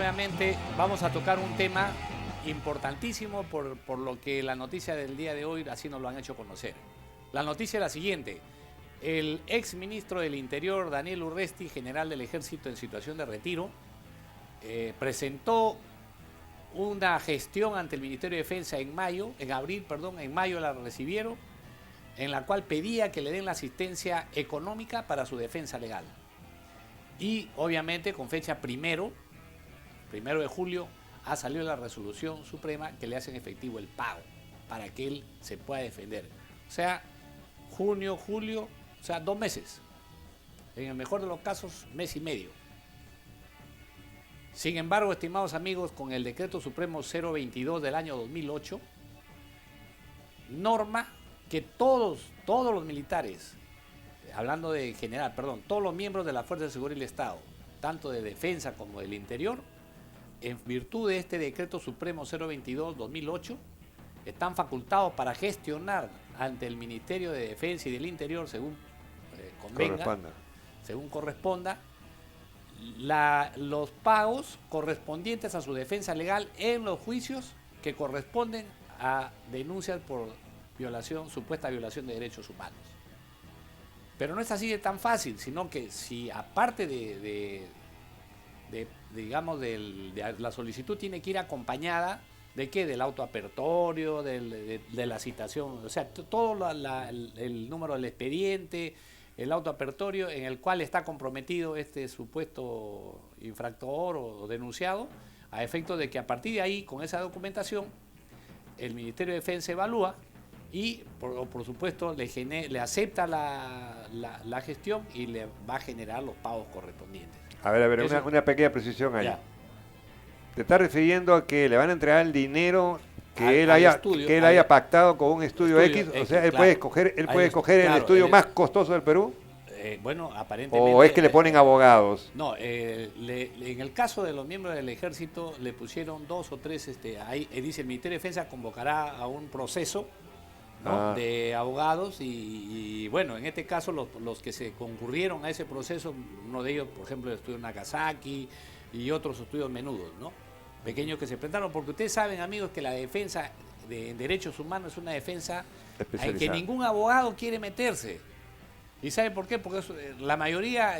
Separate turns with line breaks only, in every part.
nuevamente vamos a tocar un tema importantísimo por lo que la noticia del día de hoy así nos lo han hecho conocer. La noticia es la siguiente. El ex ministro del Interior, Daniel Urresti, general del Ejército en situación de retiro, presentó una gestión ante el Ministerio de Defensa en mayo la recibieron, en la cual pedía que le den la asistencia económica para su defensa legal. Y obviamente con fecha primero de julio, ha salido la resolución suprema que le hacen efectivo el pago para que él se pueda defender. O sea, junio, julio, o sea, 2 meses. En el mejor de los casos, mes y medio. Sin embargo, estimados amigos, con el decreto supremo 022 del año 2008, norma que todos los militares, hablando de general, todos los miembros de la Fuerza de Seguridad del Estado, tanto de defensa como del interior, en virtud de este decreto supremo 022-2008, están facultados para gestionar ante el Ministerio de Defensa y del Interior, según según corresponda, los pagos correspondientes a su defensa legal en los juicios que corresponden a denuncias por supuesta violación de derechos humanos. Pero no es así de tan fácil, sino que si aparte de la solicitud tiene que ir acompañada ¿de qué? Del auto apertorio, de la citación, o sea, todo el número del expediente, el auto apertorio en el cual está comprometido este supuesto infractor o denunciado, a efecto de que a partir de ahí, con esa documentación, el Ministerio de Defensa evalúa y, por supuesto, le acepta la gestión y le va a generar los pagos correspondientes.
A ver, una pequeña precisión ahí. Ya. ¿Te estás refiriendo a que le van a entregar el dinero que él haya pactado con un estudio X? O sea, él puede escoger el estudio más costoso del Perú.
Bueno, aparentemente.
¿O es que le ponen abogados?
No, en el caso de los miembros del Ejército le pusieron 2 o 3, ahí dice el Ministerio de Defensa convocará a un proceso, ¿no? De abogados y bueno, en este caso los que se concurrieron a ese proceso, uno de ellos, por ejemplo, el estudio Nagasaki y otros estudios menudos, ¿no? Pequeños que se presentaron, porque ustedes saben, amigos, que la defensa en derechos humanos es una defensa en que ningún abogado quiere meterse. ¿Y sabe por qué? Porque la mayoría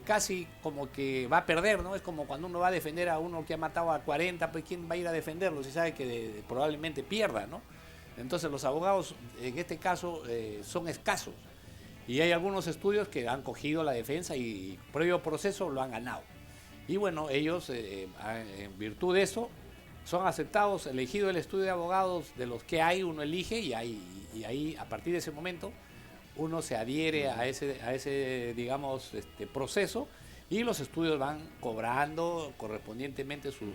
casi como que va a perder, ¿no? Es como cuando uno va a defender a uno que ha matado a 40, pues ¿quién va a ir a defenderlo si sabe que probablemente pierda, ¿no? Entonces los abogados en este caso son escasos y hay algunos estudios que han cogido la defensa y previo proceso lo han ganado. Y bueno, ellos en virtud de eso son aceptados, elegido el estudio de abogados de los que hay, uno elige y ahí a partir de ese momento uno se adhiere a ese digamos, proceso y los estudios van cobrando correspondientemente sus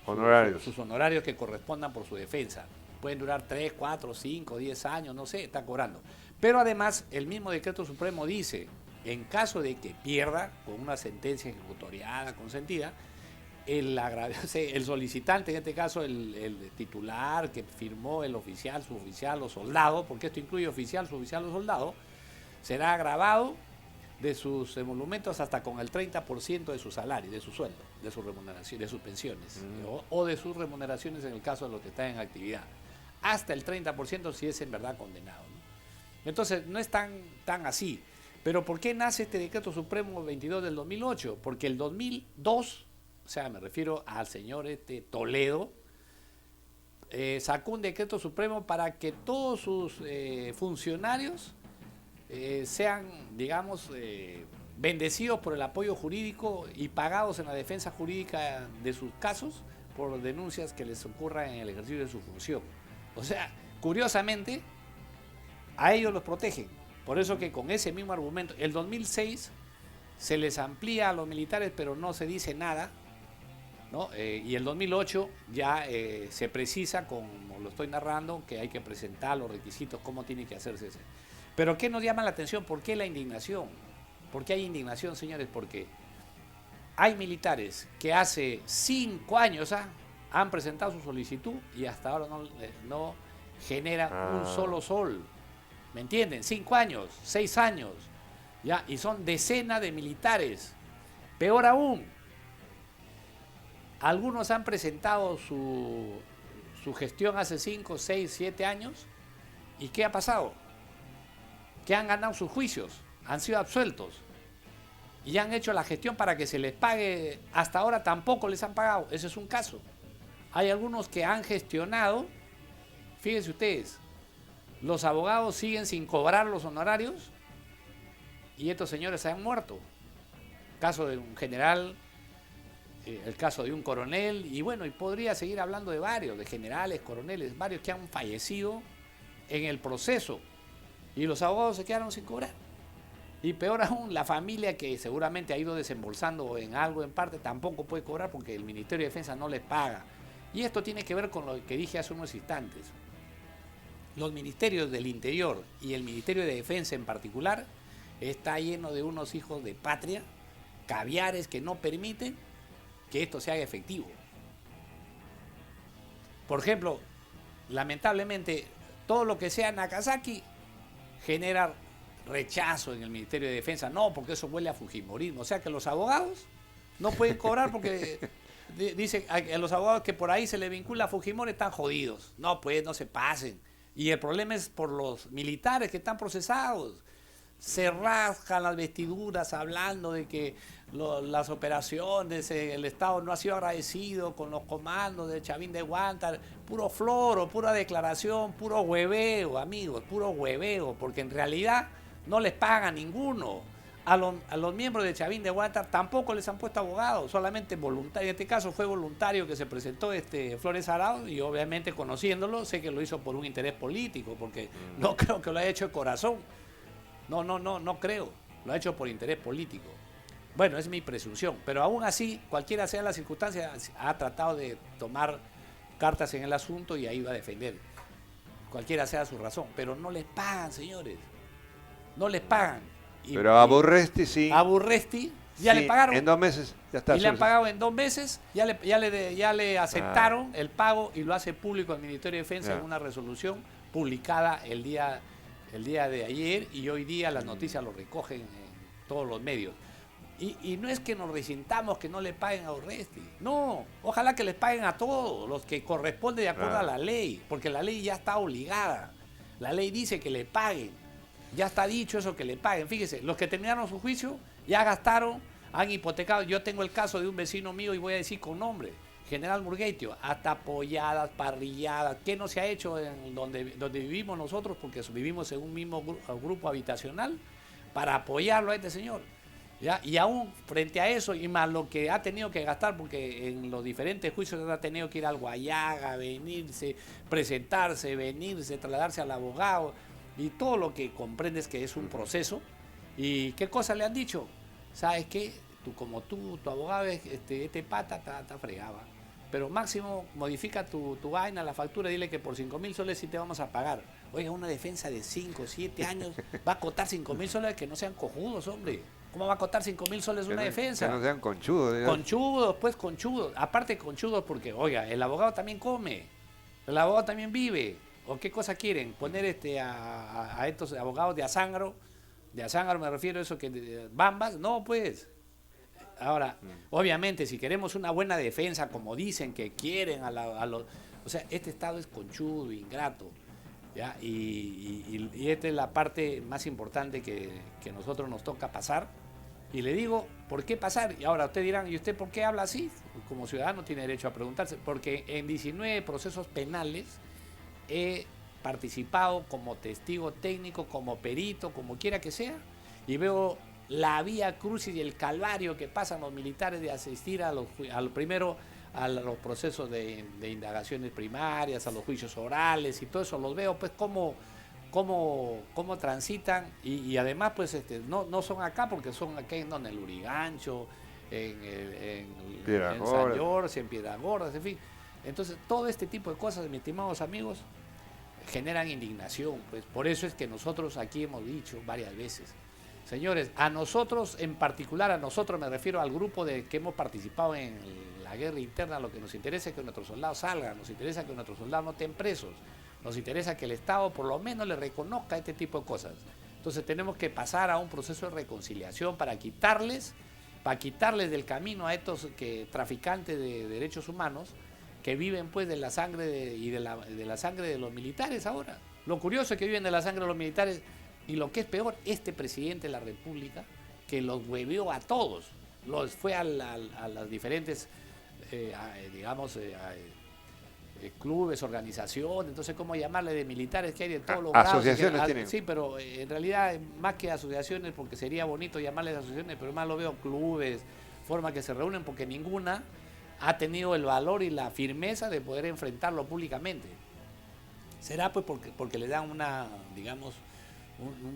honorarios que correspondan por su defensa. Pueden durar 3, 4, 5, 10 años, no sé, está cobrando. Pero además, el mismo decreto supremo dice, en caso de que pierda con una sentencia ejecutoriada, consentida, el solicitante, en este caso el titular que firmó el oficial, suboficial o soldado, porque esto incluye oficial, suboficial o soldado, será agravado de sus emolumentos hasta con el 30% de su salario, de su sueldo, de su remuneración, de sus pensiones, o de sus remuneraciones en el caso de los que están en actividad. Hasta el 30% si es en verdad condenado, ¿no? Entonces, no es tan así. Pero ¿por qué nace este decreto supremo 22 del 2008? Porque el 2002, o sea, me refiero al señor Toledo, sacó un decreto supremo para que todos sus funcionarios sean, digamos, bendecidos por el apoyo jurídico y pagados en la defensa jurídica de sus casos por denuncias que les ocurran en el ejercicio de su función. O sea, curiosamente, a ellos los protegen. Por eso que con ese mismo argumento, el 2006 se les amplía a los militares, pero no se dice nada, ¿no? Y el 2008 ya se precisa, como lo estoy narrando, que hay que presentar los requisitos, cómo tiene que hacerse ese. Pero ¿qué nos llama la atención? ¿Por qué la indignación? ¿Por qué hay indignación, señores? Porque hay militares que hace 5 años han presentado su solicitud y hasta ahora no genera un solo sol. ¿Me entienden? 5 años, 6 años, ¿ya? Y son decenas de militares. Peor aún, Algunos han presentado su gestión hace 5, 6, 7 años. ¿Y qué ha pasado? Que han ganado sus juicios, han sido absueltos y han hecho la gestión para que se les pague. Hasta ahora tampoco les han pagado. Ese es un caso. Hay algunos que han gestionado. Fíjense ustedes, los abogados siguen sin cobrar los honorarios y estos señores se han muerto. El caso de un general, el caso de un coronel, y bueno, y podría seguir hablando de varios, de generales, coroneles, varios que han fallecido en el proceso y los abogados se quedaron sin cobrar. Y peor aún, la familia que seguramente ha ido desembolsando en algo, en parte, tampoco puede cobrar porque el Ministerio de Defensa no les paga. Y esto tiene que ver con lo que dije hace unos instantes. Los ministerios del Interior y el Ministerio de Defensa en particular está lleno de unos hijos de patria, caviares que no permiten que esto se haga efectivo. Por ejemplo, lamentablemente, todo lo que sea Nagasaki genera rechazo en el Ministerio de Defensa. No, porque eso huele a fujimorismo. O sea que los abogados no pueden cobrar porque dicen a los abogados que por ahí se les vincula a Fujimori están jodidos. No, pues no se pasen. Y el problema es por los militares que están procesados. Se rasgan las vestiduras hablando de que las operaciones, el Estado no ha sido agradecido con los comandos de Chavín de Huántar. Puro floro, pura declaración, puro hueveo, amigos, puro hueveo, porque en realidad no les pagan a ninguno. A los miembros de Chavín de Huántar tampoco les han puesto abogados, solamente voluntario. En este caso fue voluntario que se presentó Flores Arau, y obviamente conociéndolo sé que lo hizo por un interés político, porque no creo que lo haya hecho de corazón. No creo. Lo ha hecho por interés político. Bueno, es mi presunción, pero aún así, cualquiera sea la circunstancia, ha tratado de tomar cartas en el asunto y ahí va a defender. Cualquiera sea su razón, pero no les pagan, señores. No les pagan.
Pero a Burresti sí.
A Burresti ya sí, le pagaron.
En 2 meses ya está.
Y le han pagado en 2 meses, ya le aceptaron el pago y lo hace público el Ministerio de Defensa en una resolución publicada el día de ayer, y hoy día las noticias lo recogen en todos los medios. Y no es que nos resintamos que no le paguen a Urresti, no, ojalá que les paguen a todos los que corresponde de acuerdo a la ley, porque la ley ya está obligada, la ley dice que le paguen, ya está dicho eso, que le paguen. Fíjese, los que terminaron su juicio ya gastaron, han hipotecado. Yo tengo el caso de un vecino mío y voy a decir con nombre, General Murguetio, hasta apoyadas, parrilladas. ¿Qué no se ha hecho en donde vivimos nosotros? Porque vivimos en un mismo grupo habitacional, para apoyarlo a este señor. ¿Ya? Y aún frente a eso, y más lo que ha tenido que gastar, porque en los diferentes juicios ha tenido que ir al Guayaga, venirse, presentarse, venirse, trasladarse al abogado, y todo lo que comprendes que es un proceso. ¿Y qué cosas le han dicho? ¿Sabes qué? Tu abogado, este pata está fregado. Pero máximo modifica tu vaina, la factura, dile que por 5.000 soles sí te vamos a pagar. Oiga, una defensa de 5, 7 años va a costar 5.000 soles, que no sean cojudos, hombre. ¿Cómo va a costar 5.000 soles una defensa?
Que no sean conchudos. Digamos.
Conchudos. Aparte conchudos porque, oiga, el abogado también come, el abogado también vive. ¿O qué cosa quieren? Poner a estos abogados de Azángaro me refiero a eso, que bambas, no pues. Ahora, obviamente, si queremos una buena defensa, como dicen que quieren o sea, este Estado es conchudo, ingrato, ¿ya? Y esta es la parte más importante que nosotros nos toca pasar. Y le digo, ¿por qué pasar? Y ahora ustedes dirán, ¿y usted por qué habla así? Como ciudadano tiene derecho a preguntarse, porque en 19 procesos penales he participado como testigo técnico, como perito, como quiera que sea, y veo la vía crucis y el calvario que pasan los militares de asistir primero a los procesos de indagaciones primarias, a los juicios orales y todo eso. Los veo pues cómo transitan, y además pues no son acá, porque son acá en el Urigancho, en San Jorge, en Piedras, en fin. Entonces todo este tipo de cosas, mis estimados amigos, generan indignación. Pues por eso es que nosotros aquí hemos dicho varias veces, señores, a nosotros en particular, a nosotros me refiero al grupo que hemos participado en la guerra interna, lo que nos interesa es que nuestros soldados salgan, nos interesa que nuestros soldados no estén presos, nos interesa que el Estado por lo menos le reconozca este tipo de cosas. Entonces tenemos que pasar a un proceso de reconciliación para quitarles para quitarles del camino a estos traficantes de derechos humanos que viven pues de la sangre de la sangre de los militares ahora. Lo curioso es que viven de la sangre de los militares y lo que es peor, este presidente de la República que los hueveó a todos, los fue a las diferentes, clubes, organizaciones, entonces cómo llamarle de militares que hay de todos los grados.
Asociaciones tienen.
Sí, pero en realidad más que asociaciones, porque sería bonito llamarles asociaciones, pero más lo veo clubes, formas que se reúnen, porque ninguna ha tenido el valor y la firmeza de poder enfrentarlo públicamente. Será pues porque le dan un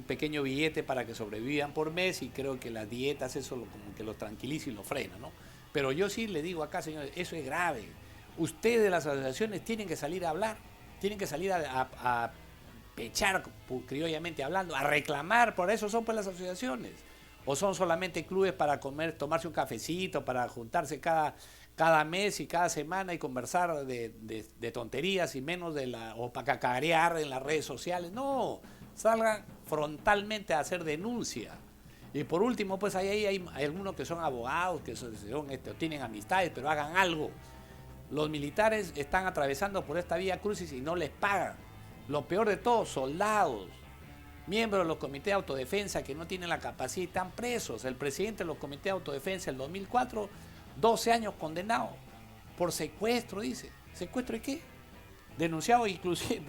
pequeño billete para que sobrevivan por mes, y creo que las dietas eso como que los tranquiliza y los frena, ¿no? Pero yo sí le digo acá, señores, eso es grave. Ustedes, las asociaciones, tienen que salir a hablar, tienen que salir a pechar, criollamente hablando, a reclamar. Por eso son pues las asociaciones. O son solamente clubes para tomarse un cafecito, para juntarse cada mes y cada semana y conversar de tonterías y menos o para cacarear en las redes sociales. No, salgan frontalmente a hacer denuncia. Y por último, pues ahí hay algunos que son abogados, que tienen amistades, pero hagan algo. Los militares están atravesando por esta vía crucis y no les pagan. Lo peor de todo, soldados, miembros de los comités de autodefensa que no tienen la capacidad y están presos. El presidente de los comités de autodefensa, el 2004, 12 años condenado por secuestro, dice. ¿Secuestro de qué? Denunciado inclusive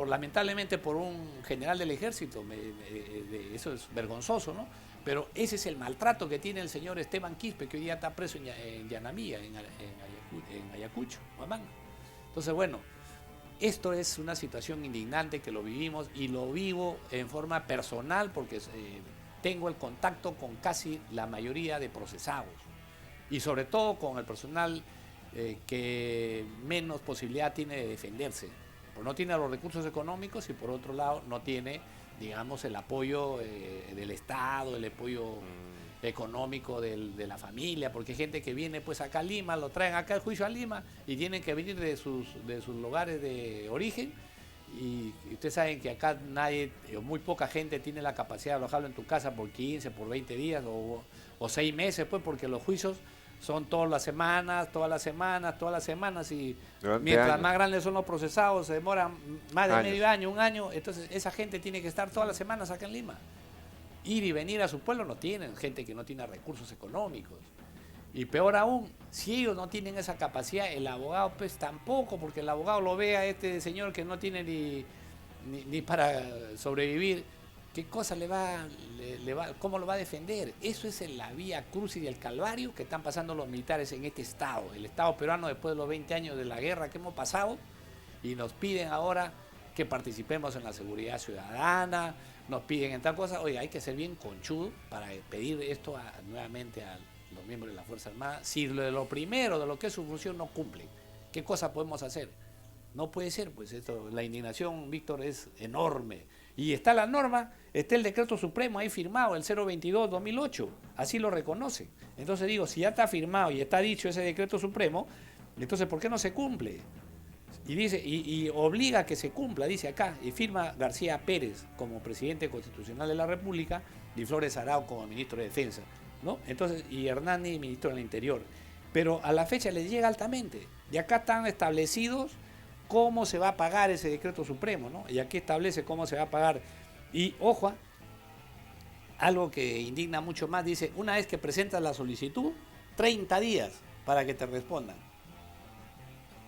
lamentablemente por un general del ejército. Eso es vergonzoso, ¿no? Pero ese es el maltrato que tiene el señor Esteban Quispe, que hoy día está preso en Yanamía, en Ayacucho, Huamanga. Entonces, bueno, esto es una situación indignante que lo vivimos y lo vivo en forma personal porque tengo el contacto con casi la mayoría de procesados y sobre todo con el personal que menos posibilidad tiene de defenderse. Pues no tiene los recursos económicos y por otro lado no tiene, digamos, el apoyo del Estado, el apoyo económico de la familia, porque hay gente que viene pues acá a Lima, lo traen acá al juicio a Lima y tienen que venir de sus lugares de origen, y ustedes saben que acá muy poca gente tiene la capacidad de alojarlo en tu casa por 15, por 20 días o 6 meses, pues, porque los juicios son todas las semanas, y mientras más grandes son los procesados, se demoran más de medio año, un año. Entonces esa gente tiene que estar todas las semanas acá en Lima. Ir y venir a su pueblo no tienen, gente que no tiene recursos económicos. Y peor aún, si ellos no tienen esa capacidad, el abogado pues tampoco, porque el abogado lo ve a este señor que no tiene ni para sobrevivir. ¿Qué cosa cómo lo va a defender? Eso es en la vía crucis y el calvario que están pasando los militares en este Estado. El Estado peruano, después de los 20 años de la guerra que hemos pasado, y nos piden ahora que participemos en la seguridad ciudadana, nos piden en tal cosa. Oiga, hay que ser bien conchudo para pedir esto nuevamente a los miembros de la Fuerza Armada. Si lo primero de lo que es su función no cumple, ¿qué cosa podemos hacer? No puede ser, pues la indignación, Víctor, es enorme. Y está la norma, está el decreto supremo ahí firmado, el 022-2008, así lo reconoce. Entonces digo, si ya está firmado y está dicho ese decreto supremo, entonces ¿por qué no se cumple? Y dice, y obliga a que se cumpla, dice acá, y firma García Pérez como presidente constitucional de la República y Flores Arao como ministro de Defensa, ¿no? Entonces, y Hernández, ministro del Interior. Pero a la fecha les llega altamente. Y acá están establecidos cómo se va a pagar ese decreto supremo, ¿no? Y aquí establece cómo se va a pagar. Y, ojo, algo que indigna mucho más, dice, una vez que presentas la solicitud, 30 días para que te respondan.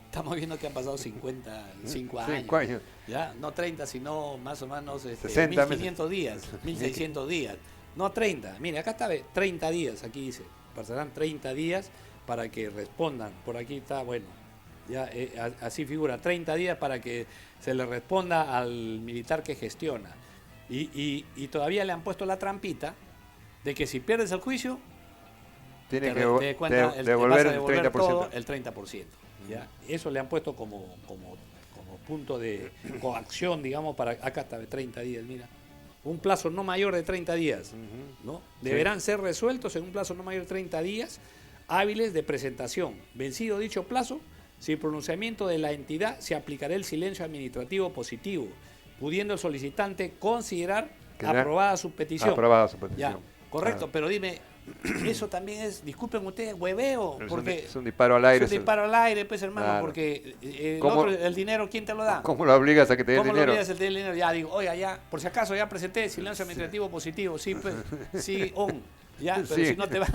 Estamos viendo que han pasado 55 años.
5 años.
¿Ya? No 30, sino más o menos
1.500
días, 1.600 días. No 30. Mire, acá está 30 días, aquí dice. Pasarán 30 días para que respondan. Por aquí está, bueno, ya así figura, 30 días para que se le responda al militar que gestiona. Y todavía le han puesto la trampita de que si pierdes el juicio,
tiene que devolver el 30%.
Todo el 30%. ¿Ya? Eso le han puesto como punto de coacción, digamos, para acá está, 30 días, mira. Un plazo no mayor de 30 días, ¿no? Deberán ser resueltos en un plazo no mayor de 30 días hábiles de presentación. Vencido dicho plazo, sin pronunciamiento de la entidad, se aplicará el silencio administrativo positivo, pudiendo el solicitante considerar aprobada su petición.
Aprobada su petición.
Ya. Correcto, pero dime, eso también es, disculpen ustedes, hueveo. Porque
es un disparo al aire.
Es un disparo al aire, pues, hermano, claro. Porque el dinero, ¿quién te lo da?
¿Cómo lo obligas a que te dé el dinero?
¿Cómo lo obligas a que te dé el dinero? Ya digo, oiga, ya, por si acaso ya presenté silencio administrativo positivo, sí, pues, sí, ya, pero sí. Si no te va,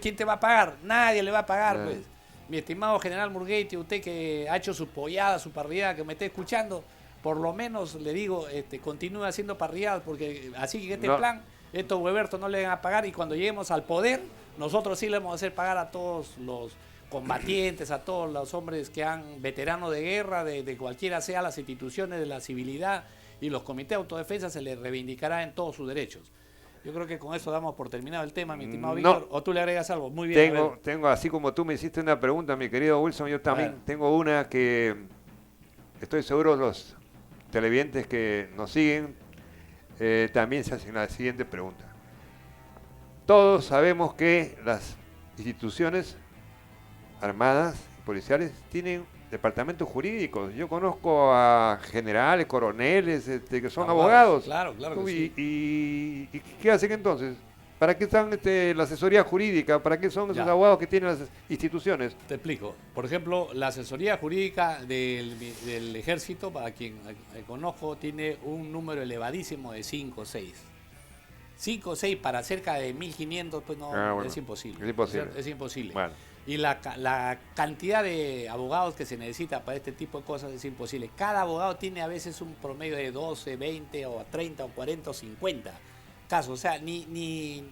¿quién te va a pagar? Nadie le va a pagar, pues. Mi estimado general Murguete, usted que ha hecho su pollada, su parrillada, que me esté escuchando, por lo menos le digo, continúe haciendo parrilladas, porque así que este plan, estos huevertos no le van a pagar, y cuando lleguemos al poder, nosotros sí le vamos a hacer pagar a todos los combatientes, a todos los hombres que han veteranos de guerra, de cualquiera sea las instituciones de la civilidad y los comités de autodefensa, se les reivindicará en todos sus derechos. Yo creo que con eso damos por terminado el tema, mi estimado Víctor. ¿O tú le agregas algo? Muy bien.
Tengo, así como tú me hiciste una pregunta, mi querido Wilson, yo también tengo una que estoy seguro los televidentes que nos siguen también se hacen la siguiente pregunta. Todos sabemos que las instituciones armadas y policiales tienen departamentos jurídicos. Yo conozco a generales, coroneles, que son abogados.
Claro que sí.
¿Y qué hacen entonces? ¿Para qué están la asesoría jurídica? ¿Para qué son esos abogados que tienen las instituciones?
Te explico. Por ejemplo, la asesoría jurídica del Ejército, para quien conozco, tiene un número elevadísimo de 5 o 6. 5 o 6 para cerca de 1.500, pues no, bueno, es imposible. Es imposible. Bueno. Y la cantidad de abogados que se necesita para este tipo de cosas es imposible. Cada abogado tiene a veces un promedio de 12, 20 o 30 o 40 o 50 casos. O sea, ni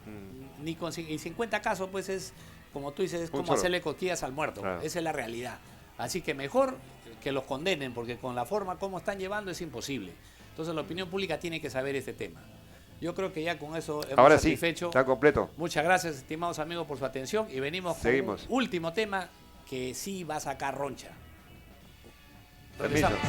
con 50 casos, pues es, como tú dices, es como hacerle cosquillas al muerto. Claro. Esa es la realidad. Así que mejor que los condenen, porque con la forma como están llevando es imposible. Entonces la opinión pública tiene que saber este tema. Yo creo que ya con eso hemos
Ahora
satisfecho.
Sí, está completo.
Muchas gracias, estimados amigos, por su atención. Y venimos con un último tema que sí va a sacar roncha. Regresamos.